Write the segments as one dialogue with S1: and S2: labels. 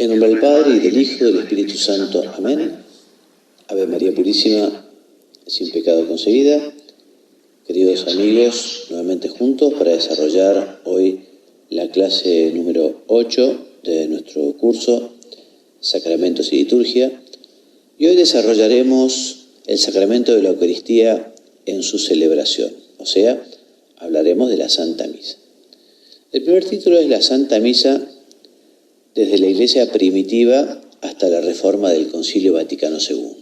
S1: En nombre del Padre, y del Hijo, y del Espíritu Santo. Amén. Ave María Purísima, sin pecado concebida. Queridos amigos, nuevamente juntos para desarrollar hoy la clase número 8 de nuestro curso Sacramentos y Liturgia. Y hoy desarrollaremos el sacramento de la Eucaristía en su celebración, o sea, hablaremos de la Santa Misa. El primer título es la Santa Misa desde la Iglesia primitiva hasta la reforma del Concilio Vaticano II.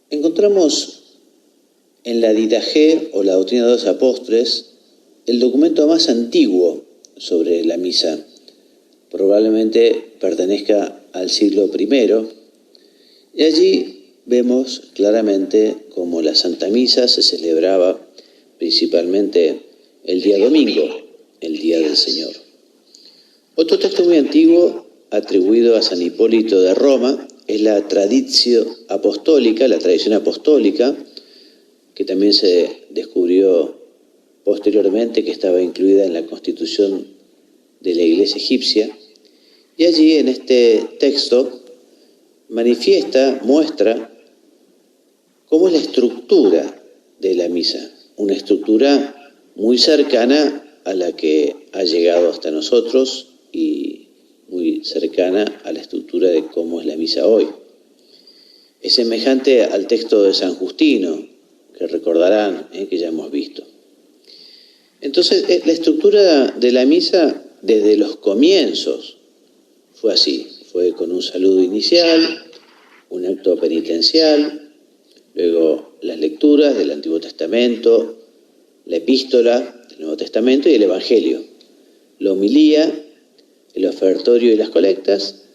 S1: Encontramos en la Didache o la Doctrina de los Apóstoles el documento más antiguo sobre la misa. Probablemente pertenezca al siglo I, y allí vemos claramente cómo la Santa Misa se celebraba principalmente el día domingo, el día del Señor. Otro texto muy antiguo, atribuido a San Hipólito de Roma, es la Traditio Apostólica, la tradición apostólica, que también se descubrió posteriormente que estaba incluida en la constitución de la Iglesia egipcia. Y allí, en este texto, muestra cómo es la estructura de la misa, una estructura muy cercana a la que ha llegado hasta nosotros y muy cercana a la estructura de cómo es la misa hoy. Es semejante al texto de San Justino, que recordarán, que ya hemos visto. Entonces, la estructura de la misa desde los comienzos fue así. Fue con un saludo inicial, un acto penitencial, luego las lecturas del Antiguo Testamento, la epístola del Nuevo Testamento y el Evangelio, la homilía, el ofertorio y las colectas,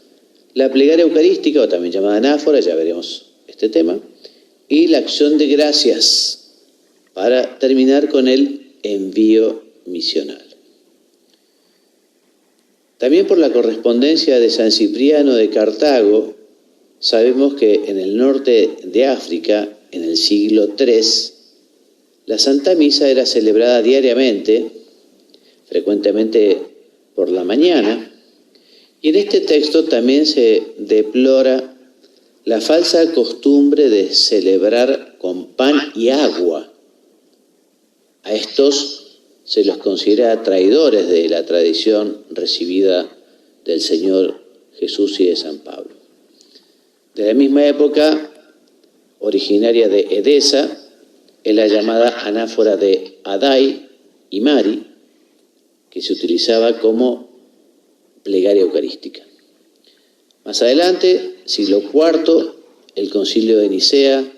S1: la plegaria eucarística, o también llamada anáfora, ya veremos este tema, y la acción de gracias, para terminar con el envío misional. También por la correspondencia de San Cipriano de Cartago, sabemos que en el norte de África, en el siglo III, la Santa Misa era celebrada diariamente, frecuentemente por la mañana, y en este texto también se deplora la falsa costumbre de celebrar con pan y agua. A estos se los considera traidores de la tradición recibida del Señor Jesús y de San Pablo. De la misma época, originaria de Edesa, es la llamada anáfora de Adai y Mari, que se utilizaba como plegaria eucarística. Más adelante, siglo IV, el Concilio de Nicea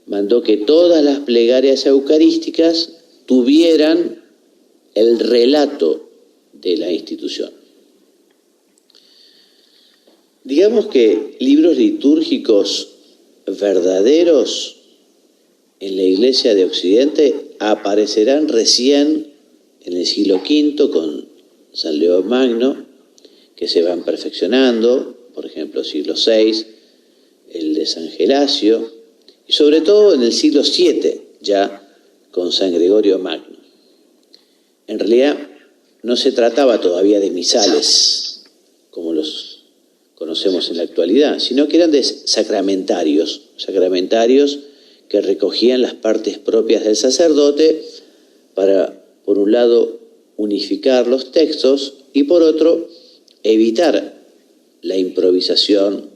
S1: mandó que todas las plegarias eucarísticas tuvieran el relato de la institución. Digamos que libros litúrgicos verdaderos en la Iglesia de Occidente aparecerán recién en el siglo V con San León Magno, que se van perfeccionando, por ejemplo, siglo VI, el de San Gelasio, y sobre todo en el siglo VII, ya con San Gregorio Magno. En realidad, no se trataba todavía de misales, como los conocemos en la actualidad, sino que eran de sacramentarios que recogían las partes propias del sacerdote para, por un lado, unificar los textos y, por otro, evitar la improvisación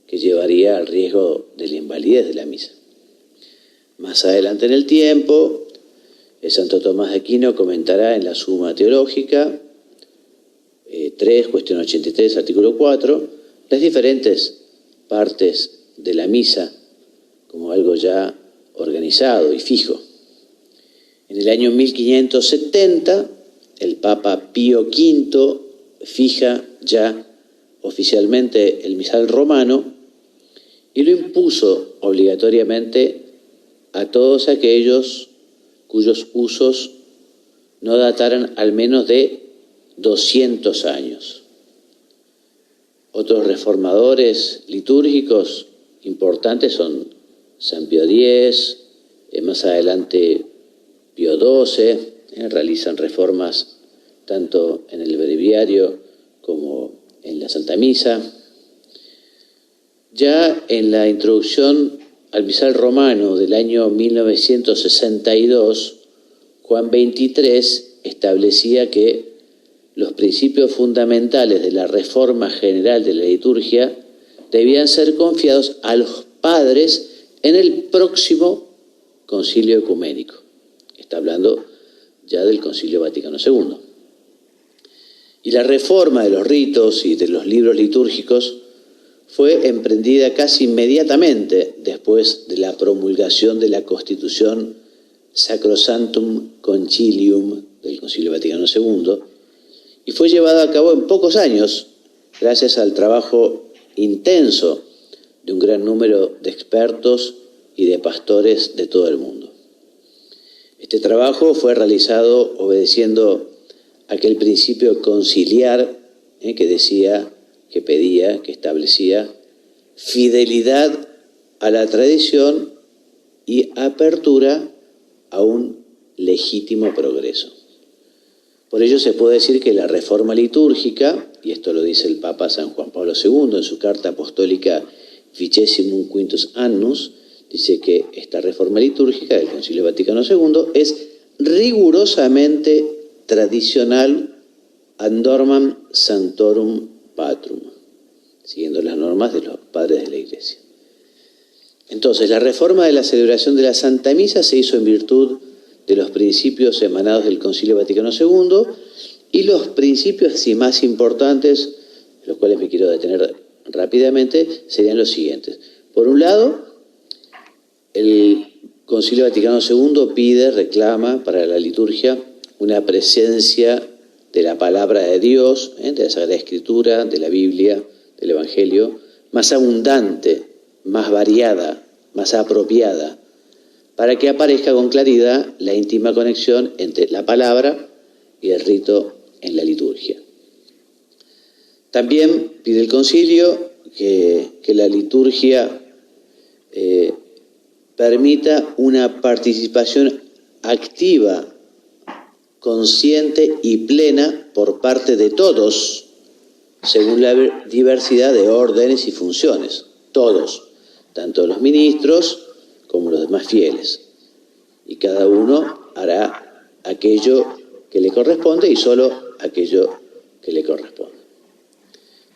S1: que llevaría al riesgo de la invalidez de la misa. Más adelante en el tiempo, el Santo Tomás de Aquino comentará en la Suma Teológica 3, cuestión 83, artículo 4, las diferentes partes de la misa como algo ya organizado y fijo. En el año 1570, el Papa Pío V fija ya oficialmente el misal romano y lo impuso obligatoriamente a todos aquellos cuyos usos no dataran al menos de 200 años. Otros reformadores litúrgicos importantes son San Pío X, más adelante Pío XII, realizan reformas tanto en el breviario como en la Santa Misa. Ya en la introducción al misal romano del año 1962, Juan XXIII establecía que los principios fundamentales de la reforma general de la liturgia debían ser confiados a los padres en el próximo concilio ecuménico. Está hablando ya del Concilio Vaticano II. Y la reforma de los ritos y de los libros litúrgicos fue emprendida casi inmediatamente después de la promulgación de la Constitución Sacrosanctum Concilium del Concilio Vaticano II, y fue llevada a cabo en pocos años gracias al trabajo intenso de un gran número de expertos y de pastores de todo el mundo. Este trabajo fue realizado obedeciendo aquel principio conciliar que decía, que pedía, que establecía fidelidad a la tradición y apertura a un legítimo progreso. Por ello se puede decir que la reforma litúrgica, y esto lo dice el Papa San Juan Pablo II en su carta apostólica Vicesimum Quintus Annus, dice que esta reforma litúrgica del Concilio Vaticano II es rigurosamente tradicional ad normam sanctorum patrum, siguiendo las normas de los padres de la Iglesia. Entonces, la reforma de la celebración de la Santa Misa se hizo en virtud de los principios emanados del Concilio Vaticano II, y los principios más importantes, los cuales me quiero detener rápidamente, serían los siguientes. Por un lado, el Concilio Vaticano II reclama para la liturgia una presencia de la palabra de Dios, de la Sagrada Escritura, de la Biblia, del Evangelio, más abundante, más variada, más apropiada, para que aparezca con claridad la íntima conexión entre la palabra y el rito en la liturgia. También pide el concilio que la liturgia permita una participación activa, consciente y plena por parte de todos, según la diversidad de órdenes y funciones. Todos, tanto los ministros como los demás fieles. Y cada uno hará aquello que le corresponde y solo aquello que le corresponde.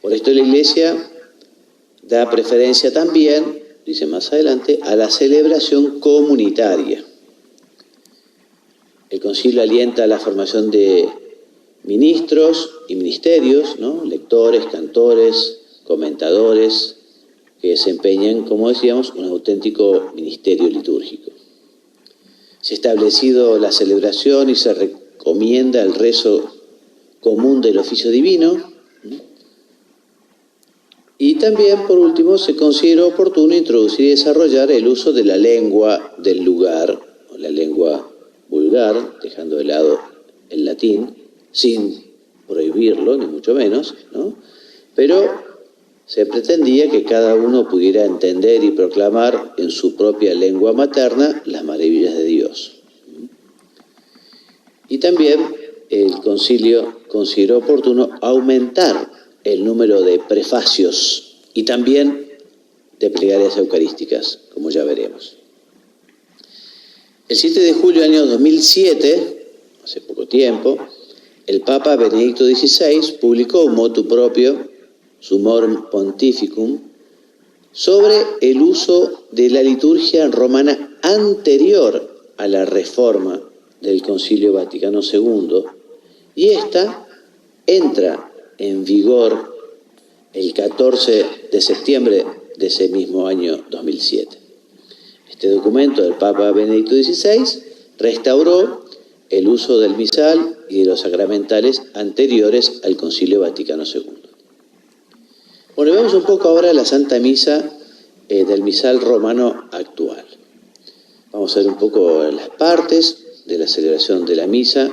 S1: Por esto la Iglesia da preferencia también, dice más adelante, a la celebración comunitaria. El concilio alienta la formación de ministros y ministerios, ¿no? Lectores, cantores, comentadores, que desempeñan, como decíamos, un auténtico ministerio litúrgico. Se ha establecido la celebración y se recomienda el rezo común del oficio divino. Y también, por último, se considera oportuno introducir y desarrollar el uso de la lengua del lugar, o la lengua vulgar, dejando de lado el latín, sin prohibirlo, ni mucho menos, ¿no? Pero se pretendía que cada uno pudiera entender y proclamar en su propia lengua materna las maravillas de Dios. Y también el concilio consideró oportuno aumentar el número de prefacios y también de plegarias eucarísticas, como ya veremos. El 7 de julio del año 2007, hace poco tiempo, el Papa Benedicto XVI publicó un motu propio, Summorum Pontificum, sobre el uso de la liturgia romana anterior a la reforma del Concilio Vaticano II, y esta entra en vigor el 14 de septiembre de ese mismo año 2007. Este documento del Papa Benedicto XVI restauró el uso del misal y de los sacramentales anteriores al Concilio Vaticano II. Bueno, vemos un poco ahora la Santa Misa del misal romano actual. Vamos a ver un poco las partes de la celebración de la misa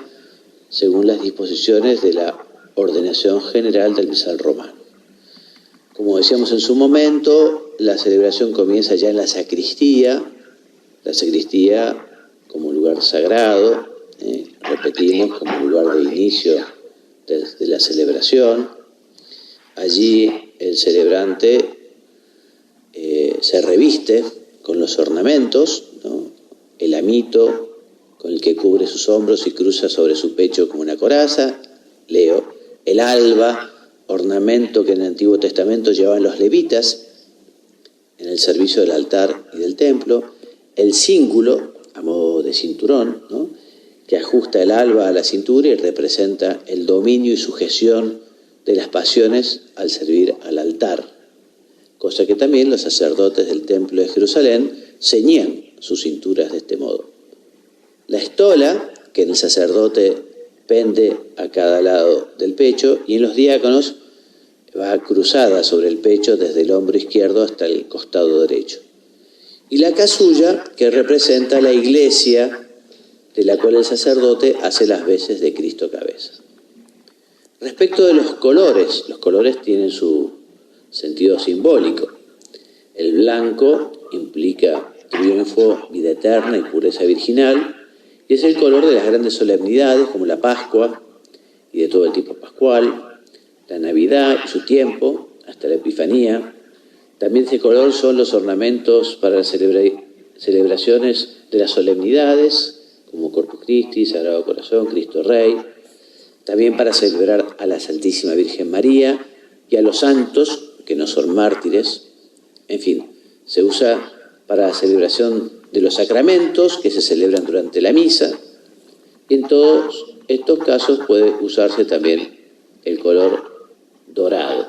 S1: según las disposiciones de la ordenación general del misal romano. Como decíamos en su momento, la celebración comienza ya en la sacristía como lugar sagrado, repetimos, como lugar de inicio de la celebración. Allí el celebrante se reviste con los ornamentos, ¿no? El amito con el que cubre sus hombros y cruza sobre su pecho como una coraza, leo, el alba, ornamento que en el Antiguo Testamento llevaban los levitas en el servicio del altar y del templo, el cíngulo, a modo de cinturón, ¿no? Que ajusta el alba a la cintura y representa el dominio y sujeción de las pasiones al servir al altar, cosa que también los sacerdotes del templo de Jerusalén ceñían sus cinturas de este modo. La estola, que en el sacerdote pende a cada lado del pecho, y en los diáconos va cruzada sobre el pecho desde el hombro izquierdo hasta el costado derecho. Y la casulla, que representa la iglesia de la cual el sacerdote hace las veces de Cristo cabeza. Respecto de los colores tienen su sentido simbólico. El blanco implica triunfo, vida eterna y pureza virginal, y es el color de las grandes solemnidades como la Pascua y de todo el tiempo pascual, la Navidad y su tiempo, hasta la Epifanía. También ese color son los ornamentos para las celebraciones de las solemnidades, como Corpus Christi, Sagrado Corazón, Cristo Rey. También para celebrar a la Santísima Virgen María y a los santos, que no son mártires. En fin, se usa para la celebración de los sacramentos que se celebran durante la misa. Y en todos estos casos puede usarse también el color dorado,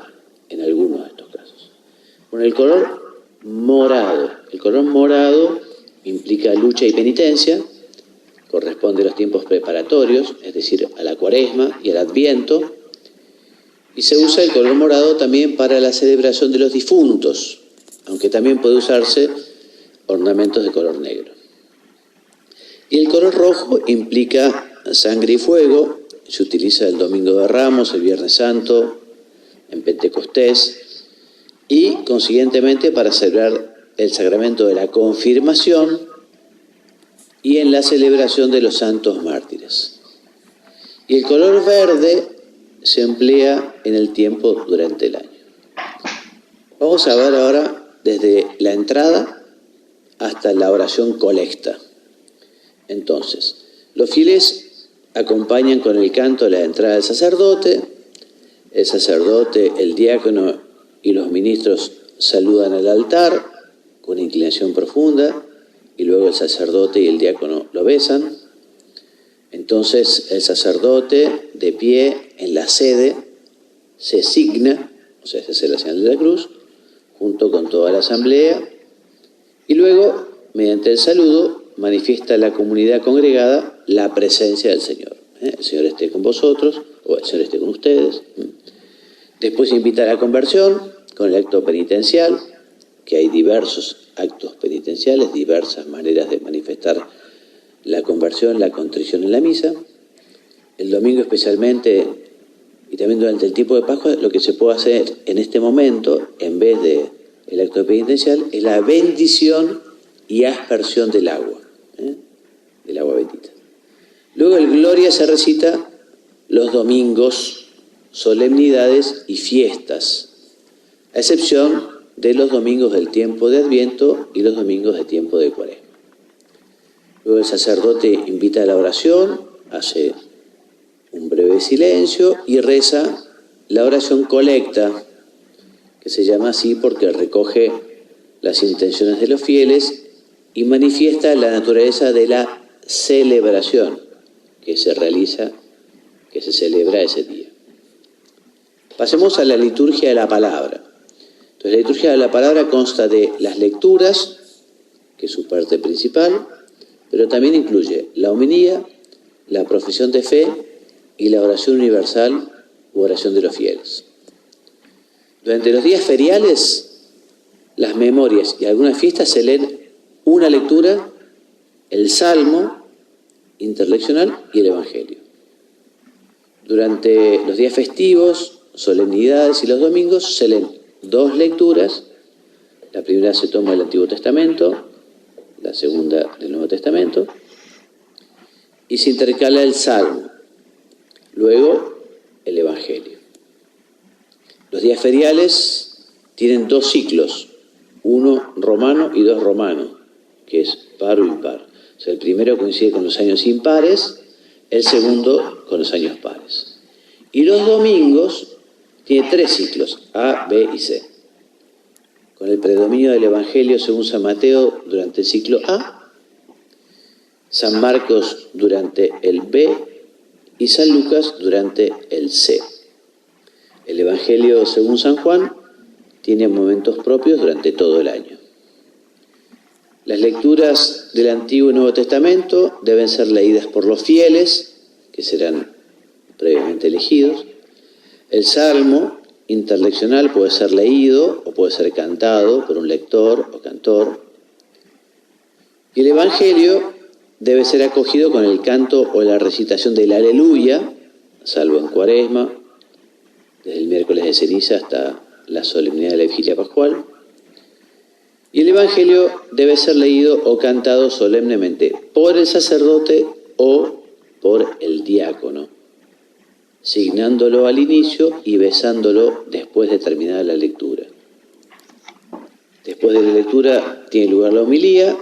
S1: en algunos de estos casos. Con el color morado implica lucha y penitencia, corresponde a los tiempos preparatorios, es decir, a la Cuaresma y al Adviento, y se usa el color morado también para la celebración de los difuntos, aunque también puede usarse ornamentos de color negro. Y el color rojo implica sangre y fuego, se utiliza el Domingo de Ramos, el Viernes Santo, en Pentecostés, y consiguientemente para celebrar el sacramento de la confirmación y en la celebración de los santos mártires. Y el color verde se emplea en el tiempo durante el año. Vamos a ver ahora desde la entrada hasta la oración colecta. Entonces, los fieles acompañan con el canto la entrada del sacerdote, el diácono y los ministros saludan al altar con inclinación profunda, y luego el sacerdote y el diácono lo besan. Entonces el sacerdote, de pie en la sede, se signa, o sea, se hace la señal de la cruz, junto con toda la asamblea, y luego, mediante el saludo, manifiesta a la comunidad congregada la presencia del Señor. El Señor esté con vosotros, o el Señor esté con ustedes. Después invita a la conversión con el acto penitencial, que hay diversos actos penitenciales, diversas maneras de manifestar la conversión, la contrición en la misa. El domingo especialmente, y también durante el tiempo de Pascua, lo que se puede hacer en este momento, en vez del acto penitencial, es la bendición y aspersión del agua bendita. Luego el Gloria se recita los domingos, solemnidades y fiestas, a excepción de los domingos del tiempo de Adviento y los domingos de tiempo de Cuaresma. Luego el sacerdote invita a la oración, hace un breve silencio y reza la oración colecta, que se llama así porque recoge las intenciones de los fieles y manifiesta la naturaleza de la celebración que se realiza, que se celebra ese día. Pasemos a la liturgia de la palabra. Entonces, la liturgia de la palabra consta de las lecturas, que es su parte principal, pero también incluye la homilía, la profesión de fe y la oración universal u oración de los fieles. Durante los días feriales, las memorias y algunas fiestas se leen una lectura, el Salmo interleccional y el Evangelio. Durante los días festivos, solemnidades y los domingos se leen 2 lecturas. La primera se toma del Antiguo Testamento, la segunda del Nuevo Testamento, y se intercala el Salmo, luego el Evangelio. Los días feriales tienen 2 ciclos, uno romano y 2 romano, que es par o impar. O sea, el primero coincide con los años impares, el segundo con los años pares. Y los domingos tiene 3 ciclos, A, B y C. Con el predominio del Evangelio según San Mateo durante el ciclo A, San Marcos durante el B y San Lucas durante el C. El Evangelio según San Juan tiene momentos propios durante todo el año. Las lecturas del Antiguo y Nuevo Testamento deben ser leídas por los fieles, que serán previamente elegidos. El Salmo interleccional puede ser leído o puede ser cantado por un lector o cantor. Y el Evangelio debe ser acogido con el canto o la recitación del Aleluya, salvo en Cuaresma, desde el miércoles de ceniza hasta la solemnidad de la Vigilia Pascual. Y el Evangelio debe ser leído o cantado solemnemente por el sacerdote o por el diácono, signándolo al inicio y besándolo después de terminada la lectura. Después de la lectura tiene lugar la homilía,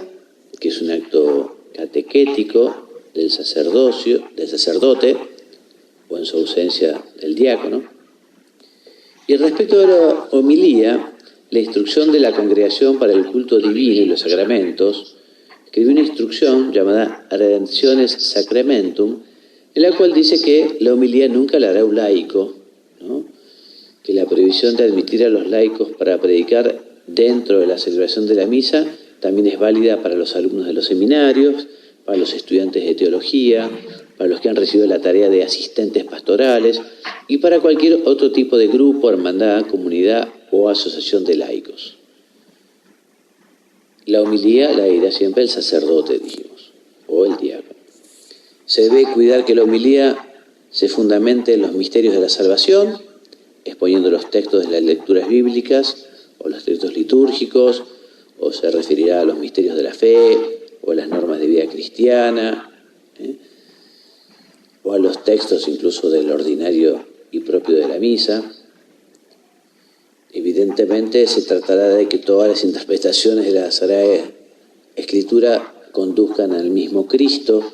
S1: que es un acto catequético del sacerdote, o en su ausencia del diácono. Y respecto de la homilía, la instrucción de la Congregación para el Culto Divino y los Sacramentos escribió una instrucción llamada Redemptiones Sacramentum, en la cual dice que la homilía nunca la hará un laico, ¿no? Que la prohibición de admitir a los laicos para predicar dentro de la celebración de la misa también es válida para los alumnos de los seminarios, para los estudiantes de teología, para los que han recibido la tarea de asistentes pastorales y para cualquier otro tipo de grupo, hermandad, comunidad o asociación de laicos. La homilía la dirá siempre el sacerdote, dijimos, o el diácono. Se debe cuidar que la homilía se fundamente en los misterios de la salvación, exponiendo los textos de las lecturas bíblicas o los textos litúrgicos, o se referirá a los misterios de la fe o a las normas de vida cristiana, o a los textos incluso del ordinario y propio de la misa. Evidentemente se tratará de que todas las interpretaciones de la Sagrada Escritura conduzcan al mismo Cristo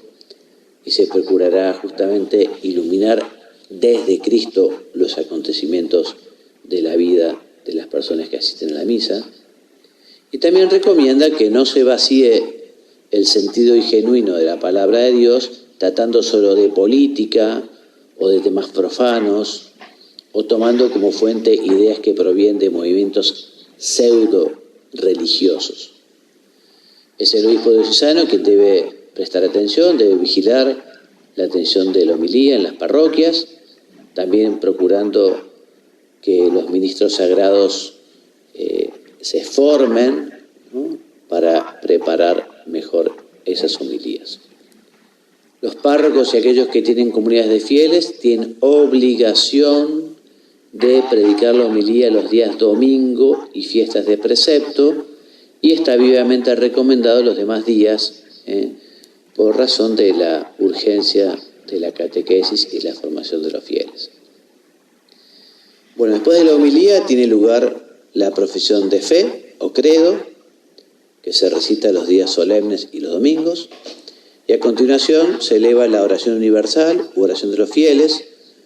S1: y se procurará justamente iluminar desde Cristo los acontecimientos de la vida de las personas que asisten a la misa. Y también recomienda que no se vacíe el sentido genuino de la palabra de Dios tratando solo de política o de temas profanos, o tomando como fuente ideas que provienen de movimientos pseudo-religiosos. Es el obispo diocesano que debe prestar atención, debe vigilar la atención de la homilía en las parroquias, también procurando que los ministros sagrados se formen, ¿no?, para preparar mejor esas homilías. Los párrocos y aquellos que tienen comunidades de fieles tienen obligación de predicar la homilía los días domingo y fiestas de precepto, y está vivamente recomendado los demás días, por razón de la urgencia de la catequesis y la formación de los fieles. Bueno, después de la homilía tiene lugar la profesión de fe o credo, que se recita los días solemnes y los domingos, y a continuación se eleva la oración universal u oración de los fieles,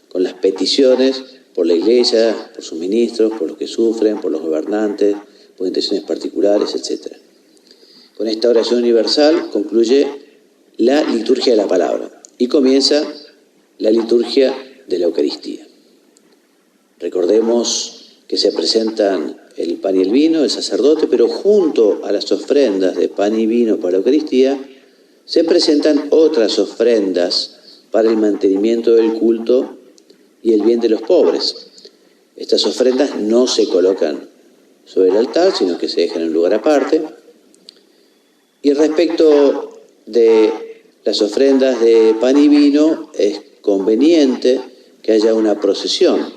S1: con las peticiones por la Iglesia, por sus ministros, por los que sufren, por los gobernantes, por intenciones particulares, etc. Con esta oración universal concluye la liturgia de la palabra y comienza la liturgia de la Eucaristía. Recordemos que se presentan el pan y el vino, el sacerdote, pero junto a las ofrendas de pan y vino para la Eucaristía se presentan otras ofrendas para el mantenimiento del culto y el bien de los pobres. Estas ofrendas no se colocan sobre el altar, sino que se dejan en un lugar aparte. Y respecto de las ofrendas de pan y vino, es conveniente que haya una procesión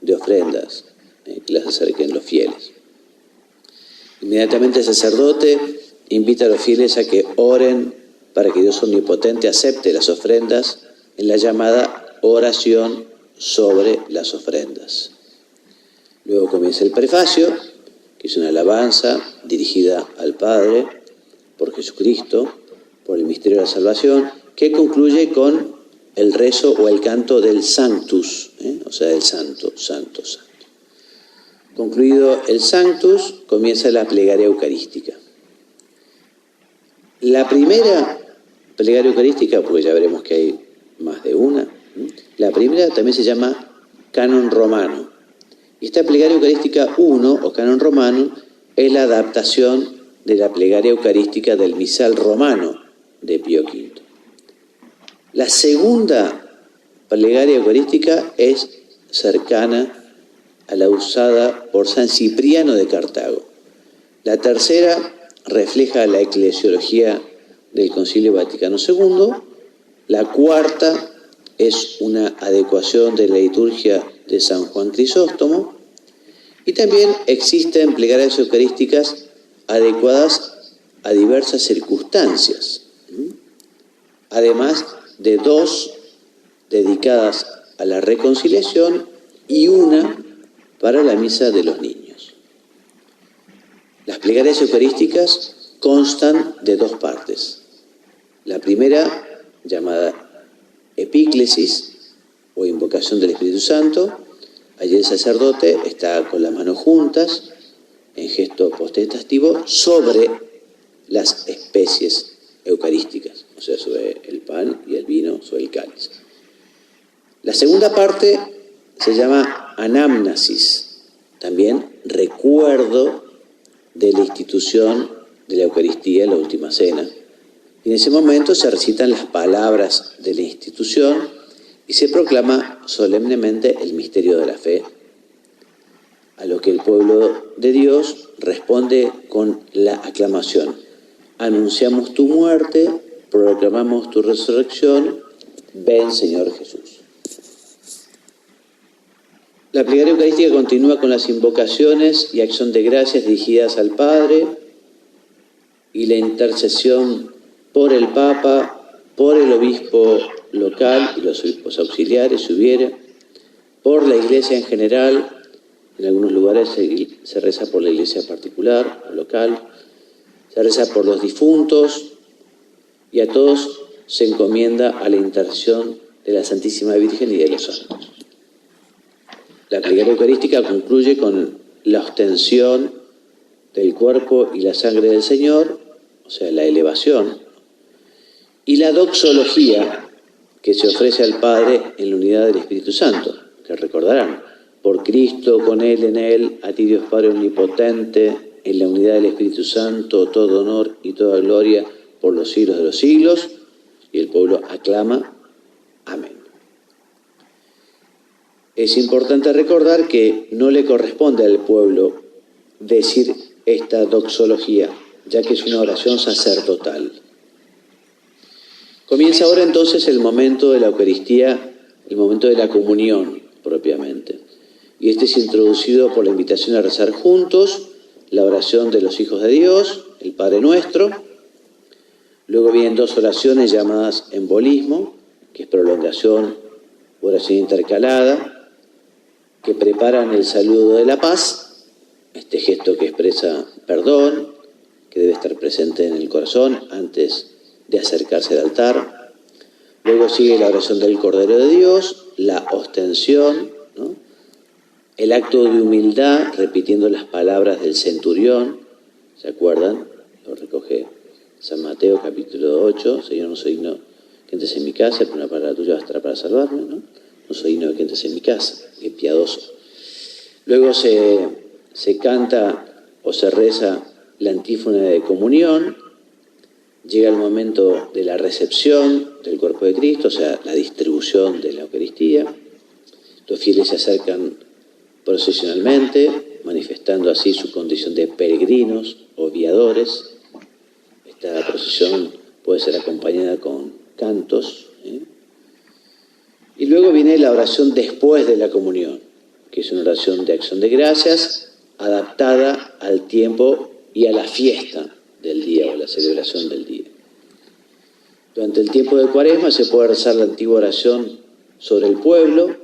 S1: de ofrendas que las acerquen los fieles. Inmediatamente el sacerdote invita a los fieles a que oren para que Dios omnipotente acepte las ofrendas en la llamada oración sobre las ofrendas. Luego comienza el prefacio, que es una alabanza dirigida al Padre por Jesucristo, por el misterio de la salvación, que concluye con el rezo o el canto del Sanctus, o sea, del Santo, Santo, Santo. Concluido el Sanctus, comienza la plegaria eucarística. La primera plegaria eucarística, porque ya veremos que hay más de una, la primera también se llama Canon Romano. Y esta plegaria eucarística 1, o Canon Romano, es la adaptación de la plegaria eucarística del misal romano de Pío V. La segunda plegaria eucarística es cercana a la usada por San Cipriano de Cartago. La tercera refleja la eclesiología del Concilio Vaticano II. La cuarta es una adecuación de la liturgia de San Juan Crisóstomo. Y también existen plegarias eucarísticas adecuadas a diversas circunstancias, además de 2 dedicadas a la reconciliación y una para la misa de los niños. Las plegarias eucarísticas constan de 2 partes. La primera, llamada epíclesis o invocación del Espíritu Santo. Allí el sacerdote está con las manos juntas, en gesto potestativo, sobre las especies eucarísticas, o sea, sobre el pan y el vino, sobre el cáliz. La segunda parte se llama anamnesis, también recuerdo de la institución de la Eucaristía en la última cena. Y en ese momento se recitan las palabras de la institución y se proclama solemnemente el misterio de la fe, a lo que el pueblo de Dios responde con la aclamación: anunciamos tu muerte, proclamamos tu resurrección, ven Señor Jesús. La plegaria eucarística continúa con las invocaciones y acción de gracias dirigidas al Padre y la intercesión por el Papa, por el obispo local y los obispos auxiliares, si hubiera, por la Iglesia en general. En algunos lugares se reza por la Iglesia particular o local, se reza por los difuntos y a todos se encomienda a la intercesión de la Santísima Virgen y de los santos. La plegaria eucarística concluye con la ostensión del cuerpo y la sangre del Señor, o sea, la elevación, y la doxología que se ofrece al Padre en la unidad del Espíritu Santo, que recordarán: por Cristo, con Él, en Él, a ti Dios Padre Omnipotente, en la unidad del Espíritu Santo, todo honor y toda gloria por los siglos de los siglos. Y el pueblo aclama: amén. Es importante recordar que no le corresponde al pueblo decir esta doxología, ya que es una oración sacerdotal. Comienza ahora entonces el momento de la Eucaristía, el momento de la comunión propiamente. Y este es introducido por la invitación a rezar juntos, la oración de los hijos de Dios, el Padre Nuestro. Luego vienen 2 oraciones llamadas embolismo, que es prolongación, oración intercalada, que preparan el saludo de la paz, este gesto que expresa perdón, que debe estar presente en el corazón antes de acercarse al altar. Luego sigue la oración del Cordero de Dios, la ostensión, ¿no? El acto de humildad, repitiendo las palabras del centurión, ¿se acuerdan? Lo recoge San Mateo, capítulo 8, Señor, no soy digno que entres en mi casa, pero una palabra tuya bastará para salvarme, ¿no? No soy digno de que entres en mi casa, qué piadoso. Luego se canta o se reza la antífona de comunión. Llega el momento de la recepción del cuerpo de Cristo, o sea, la distribución de la Eucaristía. Los fieles se acercan procesionalmente, manifestando así su condición de peregrinos o viadores. Esta procesión puede ser acompañada con cantos. Y luego viene la oración después de la comunión, que es una oración de acción de gracias, adaptada al tiempo y a la fiesta del día o la celebración del día. Durante el tiempo de Cuaresma se puede rezar la antigua oración sobre el pueblo,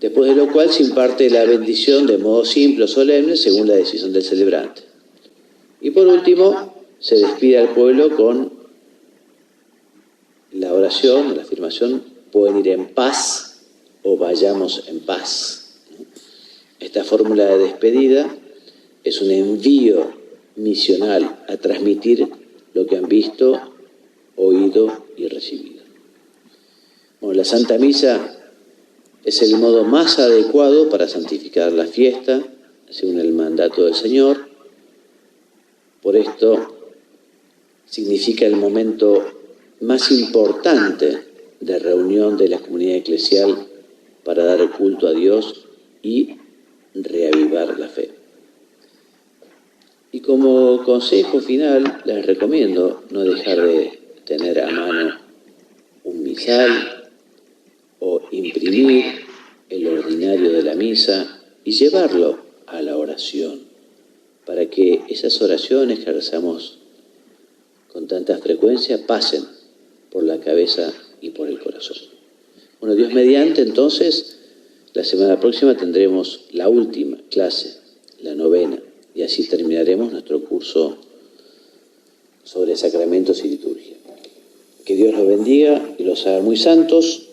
S1: después de lo cual se imparte la bendición de modo simple o solemne según la decisión del celebrante. Y por último, se despide al pueblo con la oración, la afirmación: pueden ir en paz o vayamos en paz. Esta fórmula de despedida es un envío misional a transmitir lo que han visto, oído y recibido. Bueno, la Santa Misa es el modo más adecuado para santificar la fiesta, según el mandato del Señor. Por esto significa el momento más importante de reunión de la comunidad eclesial para dar culto a Dios y reavivar la fe. Y como consejo final, les recomiendo no dejar de tener a mano un misal o imprimir el ordinario de la misa y llevarlo a la oración, para que esas oraciones que rezamos con tanta frecuencia pasen por la cabeza y por el corazón. Bueno, Dios mediante, entonces, la semana próxima tendremos la última clase, la 9ª, y así terminaremos nuestro curso sobre sacramentos y liturgia. Que Dios los bendiga y los haga muy santos.